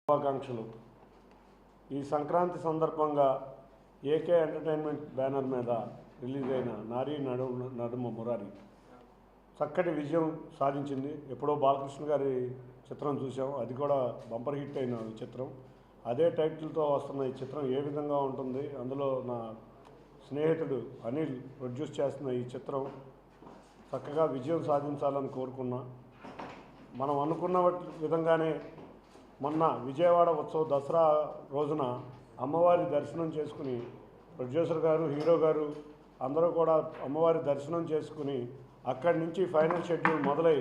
శుభాకాంక్షలు. ఈ సంక్రాంతి సందర్భంగా ఏకే ఎంటర్టైన్మెంట్ బ్యానర్ మీద రిలీజ్ అయిన నారీ నడుమ మురారి చక్కటి విజయం సాధించింది. ఎప్పుడో బాలకృష్ణ గారి చిత్రం చూసాం, అది కూడా బంపర్ హిట్ అయిన చిత్రం. అదే టైటిల్తో వస్తున్న ఈ చిత్రం ఏ విధంగా ఉంటుంది, అందులో నా స్నేహితుడు అనిల్ ప్రొడ్యూస్ చేస్తున్న ఈ చిత్రం చక్కగా విజయం సాధించాలని కోరుకున్నా. మనం అనుకున్న విధంగానే మొన్న విజయవాడ ఉత్సవ దసరా రోజున అమ్మవారి దర్శనం చేసుకుని ప్రొడ్యూసర్ గారు, హీరో గారు అందరూ కూడా అమ్మవారి దర్శనం చేసుకుని అక్కడి నుంచి ఫైనల్ షెడ్యూల్ మొదలై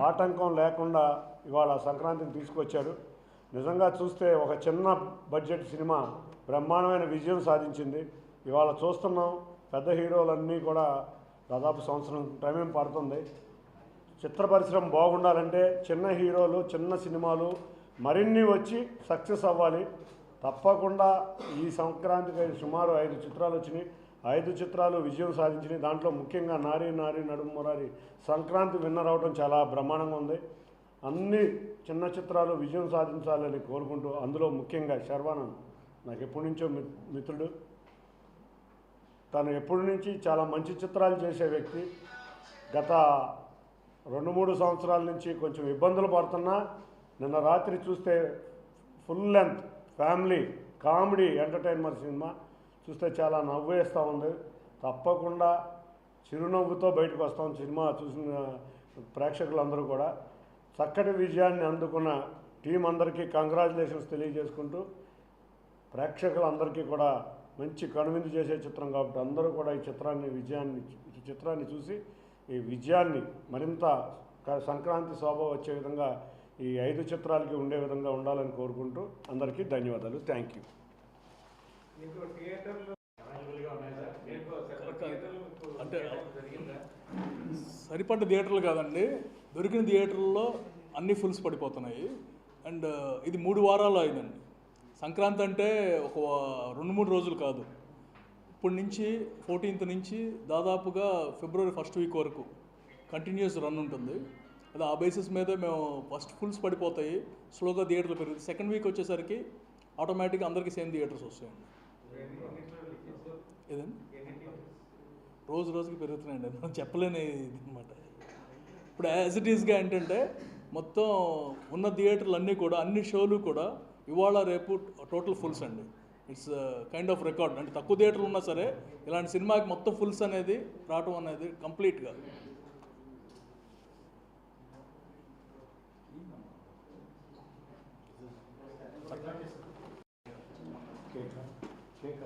ఆటంకం లేకుండా ఇవాళ సంక్రాంతిని తీసుకొచ్చారు. నిజంగా చూస్తే ఒక చిన్న బడ్జెట్ సినిమా బ్రహ్మాండమైన విజయం సాధించింది. ఇవాళ చూస్తున్నాం, పెద్ద హీరోలన్నీ కూడా దాదాపు సంవత్సరం టైం పడుతుంది. చిత్ర పరిశ్రమ బాగుండాలంటే చిన్న హీరోలు, చిన్న సినిమాలు మరిన్ని వచ్చి సక్సెస్ అవ్వాలి. తప్పకుండా ఈ సంక్రాంతికి సుమారు 5 చిత్రాలు వచ్చినాయి. 5 చిత్రాలు విజయం సాధించినాయి. దాంట్లో ముఖ్యంగా నారీ నడుమ మురారి సంక్రాంతి విన్నర్ అవడం చాలా బ్రహ్మాండంగా ఉంది. అన్ని చిన్న చిత్రాలు విజయం సాధించాలని కోరుకుంటూ, అందులో ముఖ్యంగా శర్వానంద్ నాకు ఎప్పటి నుంచో మిత్రుడు. తను ఎప్పటి నుంచి చాలా మంచి చిత్రాలు చేసే వ్యక్తి. గత 2-3 సంవత్సరాల నుంచి కొంచెం ఇబ్బందులు పడుతున్నా నిన్న రాత్రి చూస్తే full length family comedy entertainment cinema చూస్తే చాలా నవ్వేస్తూ ఉంది. తప్పకుండా చిరునవ్వుతో బయటకు వస్తాం. సినిమా చూసిన ప్రేక్షకులందరూ కూడా చక్కటి విజయాన్ని అందుకున్న టీం అందరికీ కంగ్రాచులేషన్స్ తెలియజేసుకుంటూ, ప్రేక్షకులందరికీ కూడా మంచి కనువిందు చేసే చిత్రం కాబట్టి అందరూ కూడా ఈ చిత్రాన్ని చూసి ఈ విజయాన్ని మరింత సంక్రాంతి శోభ వచ్చే విధంగా ఈ 5 చిత్రాలకి ఉండే విధంగా ఉండాలని కోరుకుంటూ అందరికీ ధన్యవాదాలు. Thank you. అంటే సరిపడ్డ థియేటర్లు కాదండి, దొరికిన థియేటర్లలో అన్ని ఫుల్స్ పడిపోతున్నాయి. అండ్ ఇది 3 వారాలు అయిందండి. సంక్రాంతి అంటే ఒక 2-3 రోజులు కాదు. ఇప్పటి నుంచి 14th నుంచి దాదాపుగా ఫిబ్రవరి 1st వీక్ వరకు కంటిన్యూస్ రన్ ఉంటుంది. అది ఆ బేసిస్ మీద మేము ఫస్ట్ ఫుల్స్ పడిపోతాయి, స్లోగా థియేటర్లు పెరుగుతాయి. సెకండ్ వీక్ వచ్చేసరికి ఆటోమేటిక్గా అందరికీ సేమ్ థియేటర్స్ వస్తాయండి. ఏదండి రోజుకి పెరుగుతున్నాయండి, అది చెప్పలేని ఇది అనమాట. ఇప్పుడు యాజ్ ఇట్ ఈస్గా ఏంటంటే మొత్తం ఉన్న థియేటర్లు అన్నీ కూడా, అన్ని షోలు కూడా ఇవాళ రేపు టోటల్ ఫుల్స్ అండి. It's kind of record. అంటే తక్కువ థియేటర్లు ఉన్నా సరే ఇలాంటి సినిమాకి మొత్తం ఫుల్స్ అనేది రావటం అనేది కంప్లీట్గా. కేక్